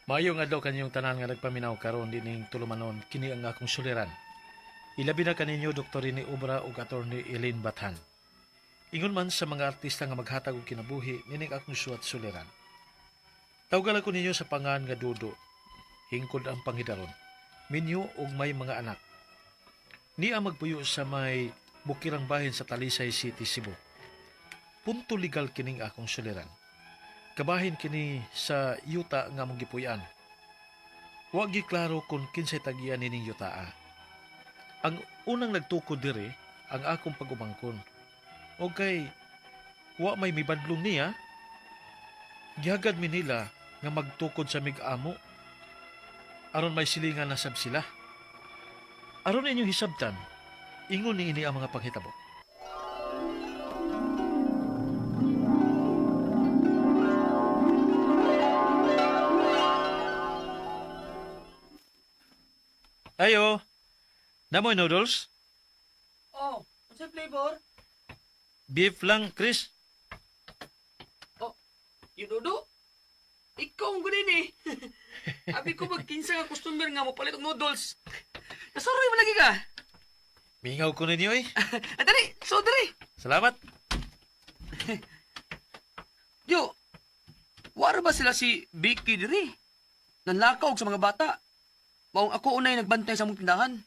Maayo nga daw kanyang tanan nga nagpaminaw karon dining tulumanon kini ang akong suliran. Ilabi na kaninyo Dr. Rini Obra ug Attorney Elaine Bathan. Ingon man sa mga artista nga maghatag og kinabuhi nining akong suwat suliran. Tawgal ko ninyo sa pangan nga Dudo. Hingkod ang panghidaron. Minyo ug may mga anak. Niya magpuyo sa may bukirang bahin sa Talisay City, Cebu. Punto legal kining akong suliran. Kabahin kini sa yuta nga mong gipuy-an. Wa gi klaro kung kinsay tagian nining yutaa. Ang unang nagtukod dire ang akong pag-umangkon. Okay, wa may mibadlong niya. Gihagad mi nila nga magtukod sa mig-amo. Aron may silingan na sab sila. Aron inyong hisabtan, ingon ni ini ang mga panghitabo. Ayo, namoy noodles? Oh, ano flavor? Beef lang, Chris. Oh, Dudu? Ikaw ang gunin eh. Abi ko magkinsa nga customer nga mo palit og noodles. Nasuroy mo lagi ka. Mingaw ko ninyo eh. Dali, so dali. Salamat. Yo, wala ba sila si Vicky diri? Nanlakaw sa mga bata. Maong ako unay nagbantay sa mong tindahan.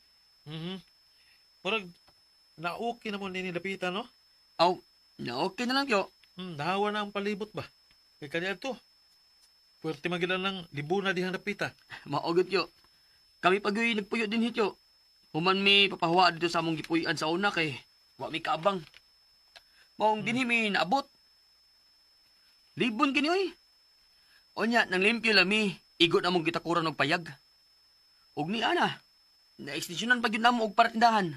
Murag, na-okay naman ni lapitan, no? Aw, na okay na lang yo. Nahawa na ang palibot ba? Kaya kanya to. Pwerte magilan ng libo na dihang napita. Maogot yo. Kami pag-uwi nagpuyo din hityo. Human mi papahawa dito sa among gipuyan sa una kay wa mi kaabang. Maong dinhi mi naabot. Libon kini oy. Onya nang limpyo lami, igot among gitakuran og payag. Og ni ana, na-extensionan pa gyud namo og paratindahan.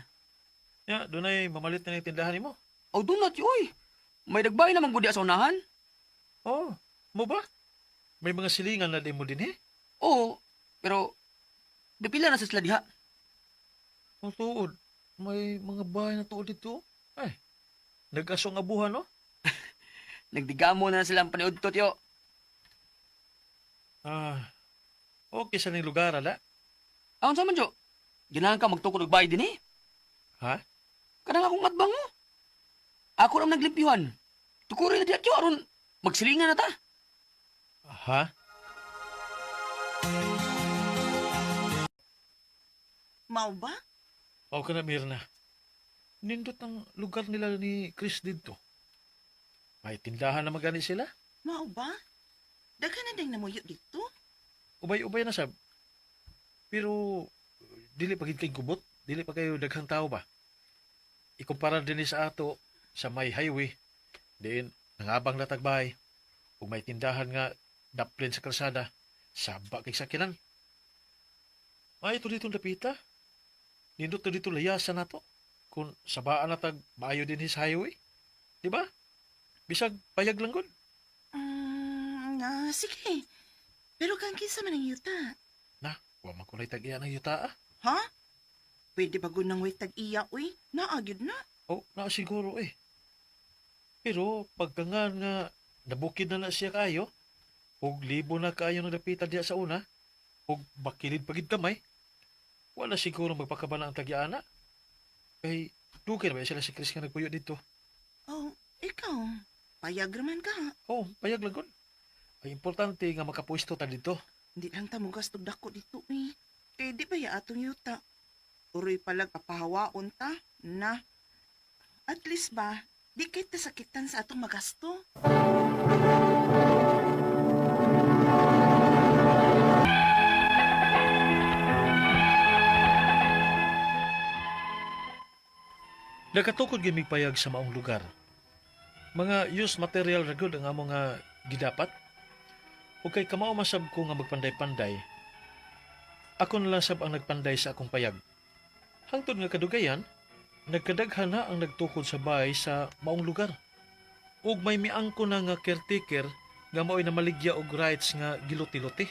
Ya, doon ay mamalit na yung tindahan mo. Aw dunat oy. May dagbay namang gudi sa unahan. Oh, mo ba? May mga silingan na din mo din eh. Oo, pero dapila na sa sila diha. Ang tuod. May mga bahay na tuod dito. Ay, nag-asong abuhan, no? Nagdigamo na sila ang paniudtot yo. Okay sa ning lugar, ala? Aon sa man jo? Ganahan ka magtukod og bahay din eh. Ha? Kanang akong matbang mo. Ako ram naglimpyuhan. Tukurin na diya kyo aron magsilingan na ta. Ha? Mao ba? O ka na, Mirna. Nindot ang lugar nila ni Chris dito. May tindahan na magani sila. Mao ba? Daghan na ding namuyo dito. Ubay-ubay na sab. Pero, dili pagid kay gubot. Dili pa kayo daghang tao ba? Ikumpara din sa ato sa may highway. Diin, nangabang na tagbay. Kung may tindahan nga daplin sa kalsada, saba kay sakinan. Ay, ito dito lapita. Nindot to dito layasan na to. Kung sabaan na tag maayo din his highway. Di ba? Bisag payag lang gud. Sige. Pero kang kinsa man ang yuta? Na, wa man kulay tag-iya ng yuta ah. Ha? Pwede ba gunang way tag-iya, uy? Naagyod na. Oh, na siguro eh. Pero pagkangan nga nabukid na siya kayo, ug libo na kayo ng dapitan diya sa una, ug bakilid pagid kamay, wala siguro magpakabala ang tagyana. Kay dugay na ba sila si Chris nga nagpuyo dito? Oh, ikaw. Payag raman ka. Oh, payag lang gud. Ay importante nga makapuesto ta dito. Hindi lang ta mo gastog dako dito, uy. Pwede ba ya atong yuta? Uroy palag papahawaon ta? Na. At least ba, di kita sakitan sa atong magasto. Nagatukod gimig payag sa maong lugar. Mga use material ra gud ang amo nga gidapat. Ug kay kamao masab ko nga magpanday-panday. Ako na lang sab ang nagpanday sa akong payag. Hangtod nga kadugayan, nagkadaghan na ang nagtukod sa bahay sa maong lugar. Ug may miangko na nga caretaker nga mao'y namaligya og rights nga giluti-luti.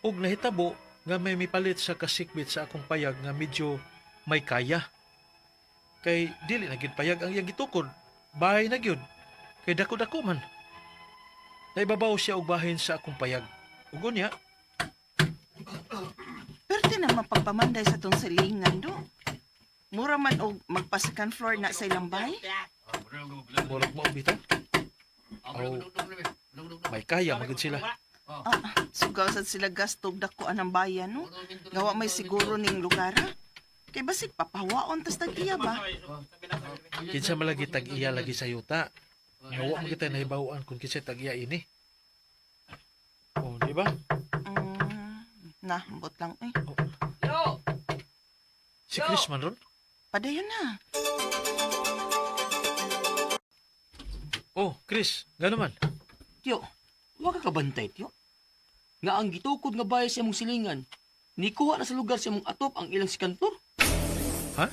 Ug nahitabo nga may mipalit sa kasikbit sa akong payag nga medyo may kaya. Kay dili na gyud payag ang iyang gitukod, bahay na gyud. Kay dako-dako man. Naibabaw siya og bahin sa akong payag. Ugon niya, Pwerte naman pagpamanday sa tong silingan do. Mura man og magpa-second floor na sa ilang bahay. murag mo bitaw. May kaya magud sila. Sugaw sad sila gastog dako anang bayan no. Gawa may siguro ning lugar ha. Kay basig papahawaon tas tag-iya ba? Kinsa malagi tag-iya lagi sa yuta. Nga wa mo kita nahibawan kung kinsa tag-iya ini. Oh, di ba? Nah, bot lang eh. Yo! Si Chris man ron. Padayon na. Oh, Chris, gano man? Tiyo, wa ka kabantay, tiyo. Nga ang gitukod nga bahay sa mong silingan, nikuha na sa lugar sa mong atop ang ilang sikantor. Ha?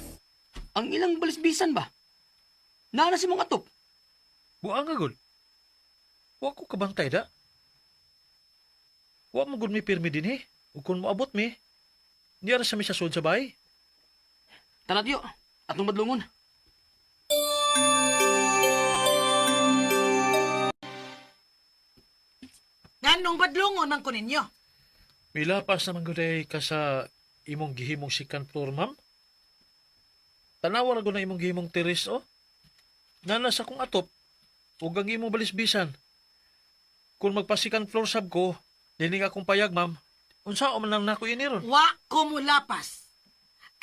Ang ilang balisbisan ba? Naa na si mong atop. Buang agad. Wa ko kabantay da. Wa mo gud mi pirmi din eh. Ug kung moabot mi, di ara sa mi sa sud sa bahay. Tara, tiyo. Atong madlungon. Nganong badlungon man ko ninyo? Milapas naman gud ka sa imong gihimong second floor, ma'am. Tanawa ra gud na imong gihimong terrace, oh. Nana sa kong atop, ug ang imong balisbisan. Kung magpa second floor sab ko, dinig akong payag, ma'am. Unsao man lang nako ini ron. Wa ko mulapas.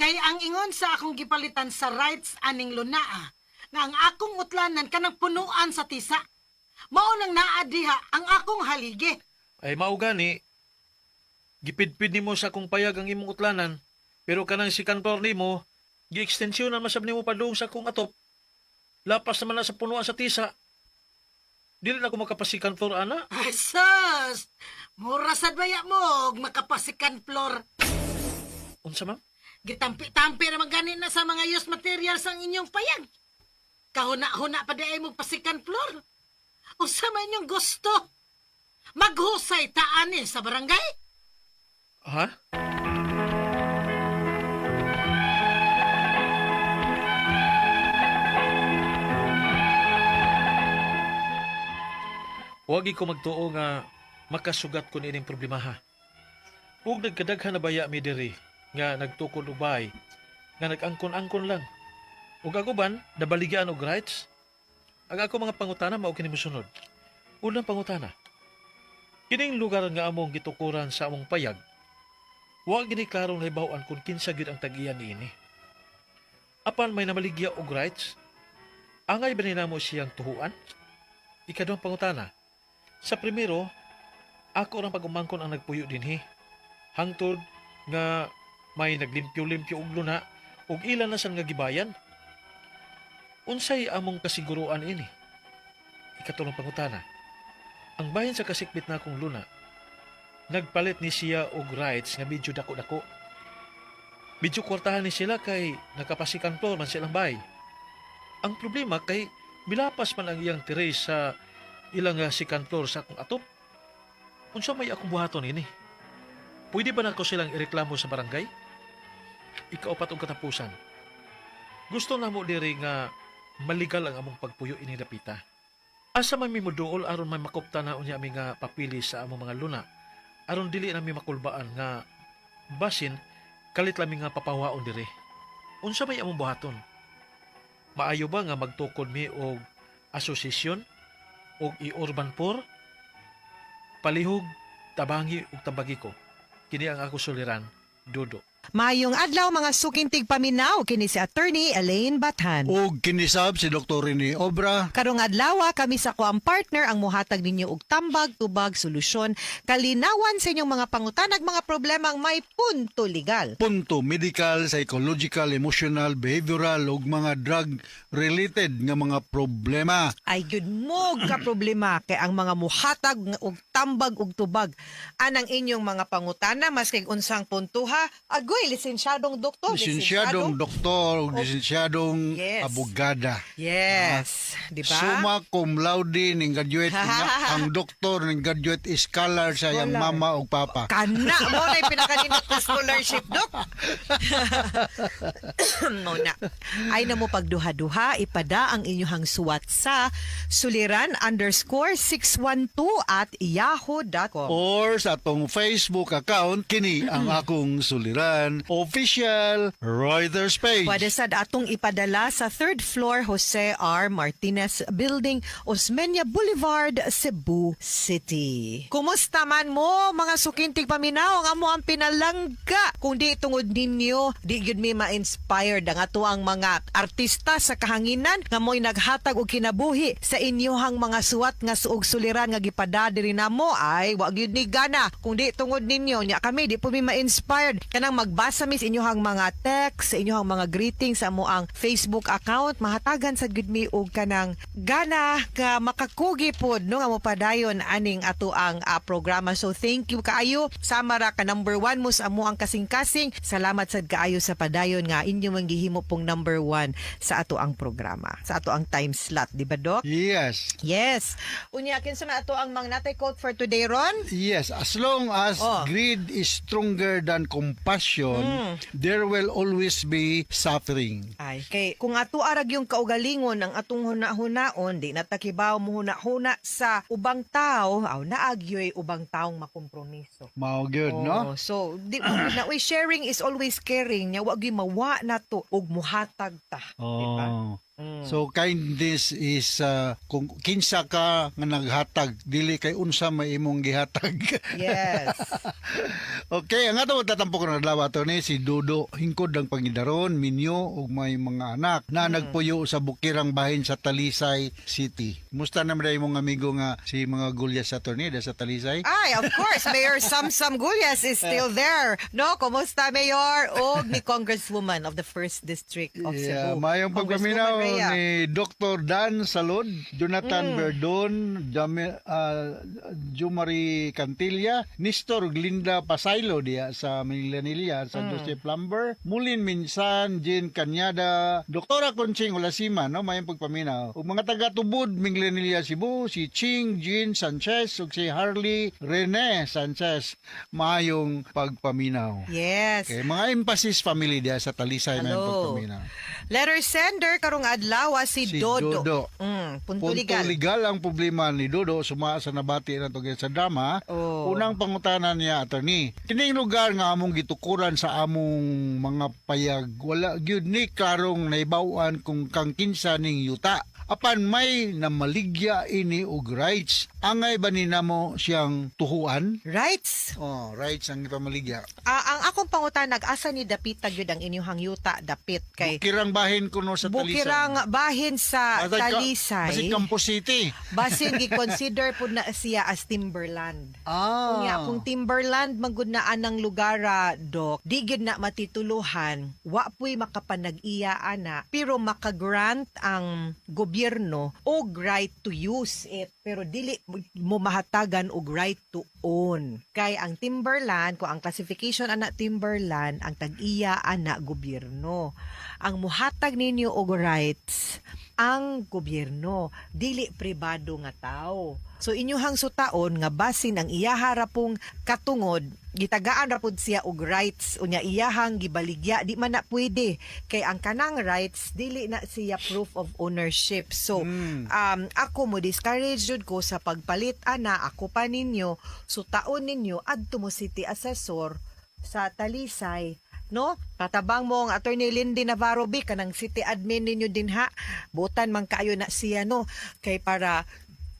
Kay ang ingon sa akong gipalitan sa rights aning lunaa, nga ang akong utlanan kanang punuan sa tisa. Mao nang naa diha ang akong haligi. Ay mao gani, gipidpid nimo sa kong payag ang imong utlanan, pero kanang second floor nimo, gi-extensyonan masab nimo padung sa kong atop. Lapas naman na sa punuan sa tisa. Dili na ako makapasikan floor, ana. Ay, sus! Mura sad baya mo, og makapasikan floor. Unsa, ma'am? Gitampi-tampi naman ganin na sa mga used materials ang inyong payag. Kahuna-huna pa di ay mo pasikan floor. Usa man inyong gusto. Maghusay taani sa barangay. Ha? Wagi ko magtuo nga makasugat ko nining problema ha. Ug nagkadaghan na baya mi diri nga nagtukod og bahay nga nagangkon-angkon lang. Ug ako ban nabaligyan og rights. Ang ako mga pangutana mao kini mosunod. Unang pangutana. Kining lugar nga among gitukuran sa among payag. Wa gini klarong nahibaw-an kung kinsa gyud ang tag-iya niini. Apan may namaligya og rights. Angay ba namo siyang tuhuan? Ikaduhang pangutana. Sa primero, ako orang pag-umangkon ang nagpuyo dinhi. Hangtod nga may naglimpyo-limpyo og luna ug ilan na san nga gibayan. Unsay among kasiguruan ini? Ikatulong pangutana. Ang bahin sa kasikbit na akong luna, nagpalit ni siya og rights nga medyo dako-dako. Medyo kwartahan ni sila kay nakapasikan floor man silang bahay. Ang problema kay milapas man ang iyang terrace sa ilang second floor sa akong atop. Unsa may akong buhaton ini? Pwede ba nako silang ireklamo sa barangay? Ikaapat og katapusan. Gusto na mo diri nga maligal ang among pagpuyo ini dapita. Asa man mi moduol aron may makopta na unya mi nga papili sa among mga luna. Aron dili na mi makulbaan nga basin kalit lami nga papawaon diri. Unsa may among buhaton? Maayo ba nga magtukod mi og asosasyon og i-urban poor? Palihog, tabangi ug tabagi ko. Kini ang ako suliran, Dodo. Mayong adlaw mga sukintig paminaw kini si Attorney Elaine Bathan. Og kinisab si Dr. Rini Obra. Karong adlaw kami sa ko ang partner ang muhatag ninyo og tambag, tubag, solusyon, kalinawan sa inyong mga pangutanag mga problemang may punto legal. Punto medical, psychological, emotional, behavioral ug mga drug-related nga mga problema. Ay gyud mo ka problema kay ang mga muhatag og tambag ug tubag anang inyong mga pangutana maski unsang punto ha. Agud Goy, lisensyadong doktor. lisensyadong doktor, lisensyadong Yes. abogada. Yes. Di ba? Summa cum laude ning graduate nga ang doktor ning graduate scholar sa iyang Scholar. mama ug papa. Kana mo na yung pinakaninot na scholarship, Dok. Mo na. Ay na mo pagduha-duha, ipada ang inyong suwat sa suliran_612@yahoo.com. Or sa atong Facebook account kini ang akong suliran official Reuters page. Pwede sad atong ipadala sa 3rd floor Jose R. Martinez Building, Osmeña Boulevard, Cebu City. Kumusta man mo mga sukintig paminaw nga mo ang pinalangga? Kung di tungod ninyo, di gyud mi ma-inspired ang ato ang mga artista sa kahanginan nga mo'y naghatag og kinabuhi sa inyohang mga suwat nga suog suliran nga gipada diri namo ay wa gyud ni gana. Kung di tungod ninyo nya kami di po mi ma-inspired kanang magbasa mis inyohang mga text, sa inyohang mga greetings sa amo ang Facebook account, mahatagan sad gyud mi og kanang gana nga makakugi pod no nga mopadayon aning ato ang programa. So thank you kaayo sama ra ka number 1 mo sa amo ang kasing-kasing. Salamat sad kaayo sa padayon nga inyo man gihimo pong number 1 sa ato ang programa, sa ato ang time slot, di ba Doc? Yes. Yes. Unya kinsa man ato ang mga natay quote for today ron? Yes, as long as Oh. greed is stronger than compassion, there will always be suffering. Ay, kay kung ato arag yung kaugalingon ang atong huna-hunaon, di natakibaw mo huna-huna sa ubang tao, aw naagyoy ubang taong makompromiso. Mao gyud, no? So, di na we sharing is always caring, nya wa gyud mawa na to og muhatag ta, di ba? Oh. So kindness is kung kinsa ka nga naghatag dili kay unsa may imong gihatag. Yes. Okay, ang ato tatampo ko na adlaw ato ni si Dodo hingkod ang pangidaron minyo ug may mga anak na nagpuyo sa bukirang bahin sa Talisay City. Musta naman day imong amigo nga si mga gulyas sa ni da sa Talisay? Ay, of course, Mayor Samsam Gulyas is still there. No, kumusta Mayor? O ni Congresswoman of the 1st District of Cebu. Mayong Congresswoman pagpaminaw Rhea. ni Dr. Dan Salod, Jonathan Verdon, Jumari Cantilla, Nestor Glinda Pasaylo diya sa Manila sa Joseph Lumber, Mulin Minsan, Jean Cañada, Doktora Conching Olasima, no, mayong pagpaminaw. Ug mga taga-tubod Minglanilla Cebu, si Ching Jean Sanchez ug si Harley Rene Sanchez, mayong pagpaminaw. Yes. Okay, mga emphasis family diya sa Talisay mayong Hello. pagpaminaw. Letter sender karong adlaw si Dodo. Punto Punto legal. legal ang problema ni Dodo suma sa nabati na tugid sa drama. Oh. Unang pangutanan niya attorney. Kining lugar nga among gitukuran sa among mga payag wala gyud ni karong naibaw-an kung kang kinsa ning yuta. Apan may namaligya ini og rights. Angay ba ni namo siyang tuhuan? Rights. Oh, rights ang ipamaligya. Ang akong pangutan nag-asa ni dapit gyud ang inyong yuta dapit kay Bukirang bahin kuno sa Talisay. Bukirang bahin sa Talisay. Basi Campus City. Basin gi-consider pud na siya as timberland. Ah. Unya kung timberland magud na anang lugar Dok, di gyud na matituluhan, wa puy makapanag-iya ana, pero makagrant ang gobyerno og right to use it, pero dili mo mahatagan og right to own. Kay ang timberland, kung ang classification ana timberland, ang tag-iya ana gobyerno. Ang muhatag ninyo og rights ang gobyerno, dili pribado nga tao. So inyuhang sutaon nga basin ang iyaha ra pong katungod, gitagaan ra pud siya og rights unya iyahang gibaligya, di man na pwede kay ang kanang rights dili na siya proof of ownership. So ako mo discourage jud ko sa pagpalit ana, ako pa ninyo sutaon ninyo adto mo city assessor sa Talisay, no? Tatabang mo ang Attorney Lindy Navarro B, kanang city admin ninyo din ha. Butan man kayo na siya, no? Kay para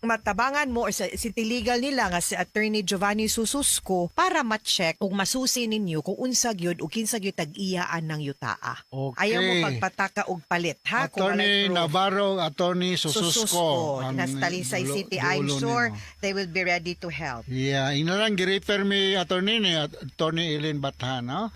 matabangan mo or sa city legal nila nga si Attorney Giovanni Sususco para ma-check kung masusi ninyo kung unsa gyud o kinsa gyud tag-iyaan ng yutaa. Okay. Ayaw mo pagpataka og palit ha. Kung Attorney walay proof. Navarro, Attorney Sususco. Nas Talisay City, I'm dulo sure nimo. they will be ready to help. Yeah, inalang gi-refer mi attorney ni Attorney Ellen Bathan, no?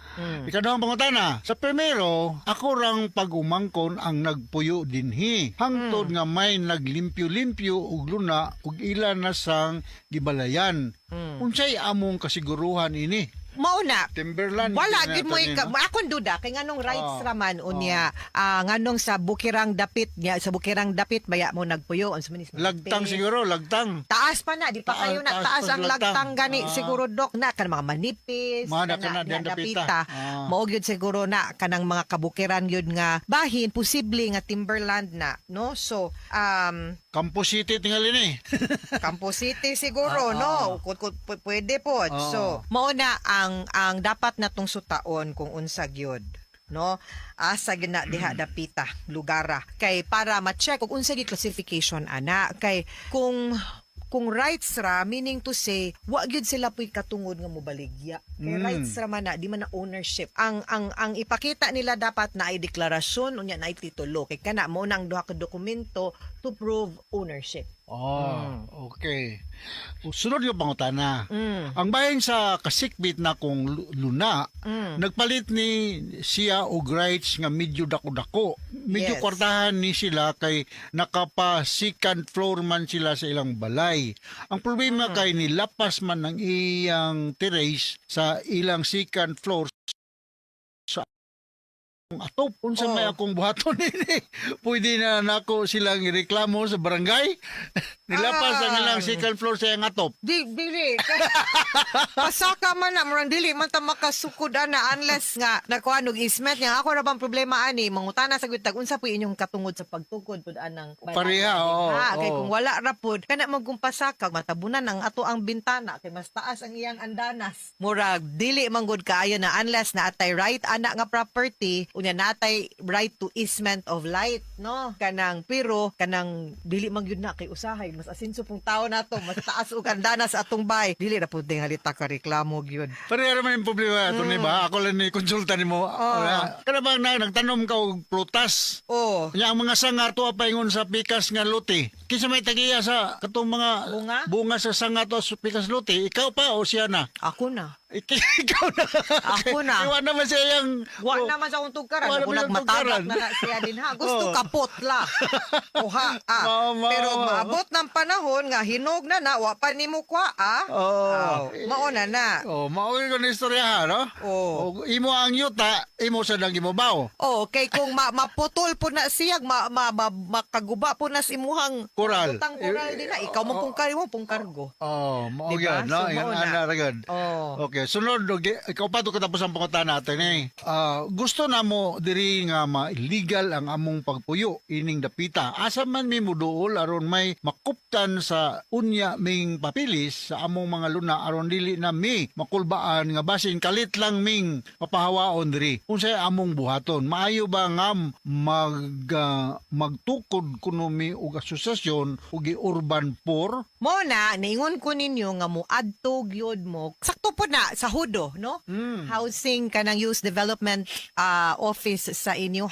Ikaduhang pangutana. Sa primero, ako rang pagumangkon ang nagpuyo dinhi. Hangtod nga may naglimpyo-limpyo og luna ug ilan na sang gibalayan. Unsay among kasiguruhan ini? mauna. Timberland. Wala din gid mo nato ni, no? akong duda kay nganong rights Oh. raman unya nganong sa Bukirang Dapit niya sa Bukirang Dapit baya mo nagpuyo unsa man is Lagtang siguro, lagtang. taas pa na di pa kayo na Taas taas pa ang lagtang. lagtang gani Ah. siguro dok na kan mga manipis Mga kana na diyan dapita. mao gyud siguro na kanang mga kabukiran gyud nga bahin posible nga timberland na no so Campus City tingali ni. Campus City siguro no pwede po so mao na ang dapat natong sutaon kung unsa gyud no asa gyud na diha dapita lugara kay para ma-check kung unsa gyud classification ana kay kung rights ra meaning to say wa gyud sila puy katungod nga mobaligya kay rights ra man na di man na ownership ang ipakita nila dapat na ay deklarasyon unya na ay titulo kay kana mo nang duha ka dokumento to prove ownership. Okay. Sunod yung pangutana. Ang bahin sa kasikbit na kung luna, nagpalit ni siya og rights nga medyo dako-dako. Medyo Yes. kwartahan ni sila kay nakapa second floor man sila sa ilang balay. Ang problema kay nilapas man ng iyang terrace sa ilang second floor sa atop unsa may akong buhaton nini pwede na nako silang ireklamo sa barangay nilapas ang ilang second floor sa iyang atop. Dili. Pasaka man na, murang dili man ta makasukod ana unless nga nakuha og easement nga ako ra bang problema ani mangutana sa gud unsa po inyong katungod sa pagtukod pud anang Pareha, oo, kay oo. kung wala ra pud kana magkung pasaka matabunan ang ato ang bintana kay mas taas ang iyang andanas. Murag dili man gud kaayo na unless na atay right ana nga property unya natay right to easement of light no kanang pero kanang dili man gyud na kay usahay mas asinso pong tao nato mas taas og andanas sa atong bay dili ra pud halita ka reklamo gyud. Pareha naman yung problema ato ni ba ako lang ni konsulta nimo. Kana bang nagtanom ka og prutas? Oh, Nya ang mga sanga to paingon sa pikas nga lote. Kinsa may tagiya sa katong mga Bunga? sa sanga to sa pikas lote? Ikaw pa o siya na? ako na. Ikaw na. Ako na. Iwan naman siya yung... Wa naman sa akong tugkaran. Wa Ako naman yung nagmatagak tugkaran. na na siya din ha. Gusto Oh. kapot la. Oha. Mao. Pero maabot ng panahon nga hinog na wa pa nimo kwa Oh. Mauna na. Oh, maoy ko na istorya ha, no? Oh. O, imo ang yuta, imo sa dang imo baw. Oh, kay kung maputol po na siya, makaguba po na si imuhang Koral. utang koral din na. Ikaw mo pong kargo. Oh, mao Diba? gyud, no? So, Yan mao na. ana ra gyud. Oh. Okay, sunod ikaw pa to katapos ang pangutan natin eh. Gusto na mo diri nga ma-illegal ang among pagpuyo ining dapita. Asa man mi muduol aron may makuptan sa unya ming papilis sa among mga luna aron dili na mi makulbaan nga basin kalit lang ming mapahawaon diri. Unsay among buhaton? Maayo ba nga magtukod kuno mi og asosasyon ug urban poor? Mo na, naingon ko ninyo nga mo adto gyud mo. Sakto po na sa Hudo, no? Housing kanang Youth Development Office sa inyong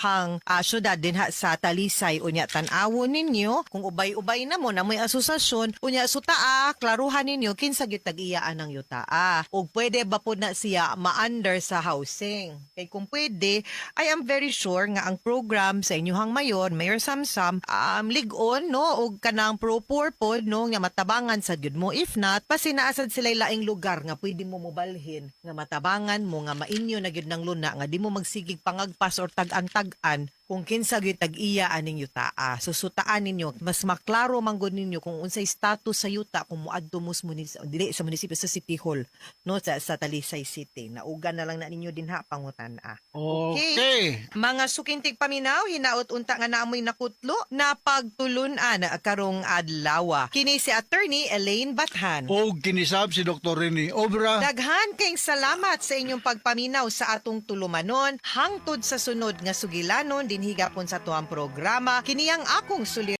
syudad din ha sa Talisay unya tan-awon ninyo kung ubay-ubay na mo na may asosasyon unya sutaa klaruhan ninyo kinsa gyud tag-iyaan ng yutaa. Ug pwede ba po na siya ma-under sa housing? Kay kung pwede, I am very sure nga ang program sa inyong mayor, Mayor Samsam, ligon no ug kanang pro-poor pod no nga matabangan sad gyud mo. If not, pasinaasad sila laing lugar nga pwede mo mobalhin nga matabangan mo nga mainyo na gyud ng luna nga di mo magsigig pangagpas or tag-an kung kinsa gyud tag-iya aning yutaa. So sutaan ninyo mas maklaro man gud ninyo kung unsay status sa yuta kung moadto mo dili sa munisipyo sa City Hall no sa Talisay City. Naugan na lang na ninyo din ha pangutan-a. Okay. Mga sukintig paminaw, hinaot unta nga naamoy nakutlo na pagtulun-an karong adlaw. Kini si Attorney Elaine Bathan. O kinisab si Dr. Rene Obra. Daghan kayong salamat sa inyong pagpaminaw sa atong tulumanon hangtod sa sunod nga sugilanon dinhi gapon sa tuang programa. Kini ang akong sulir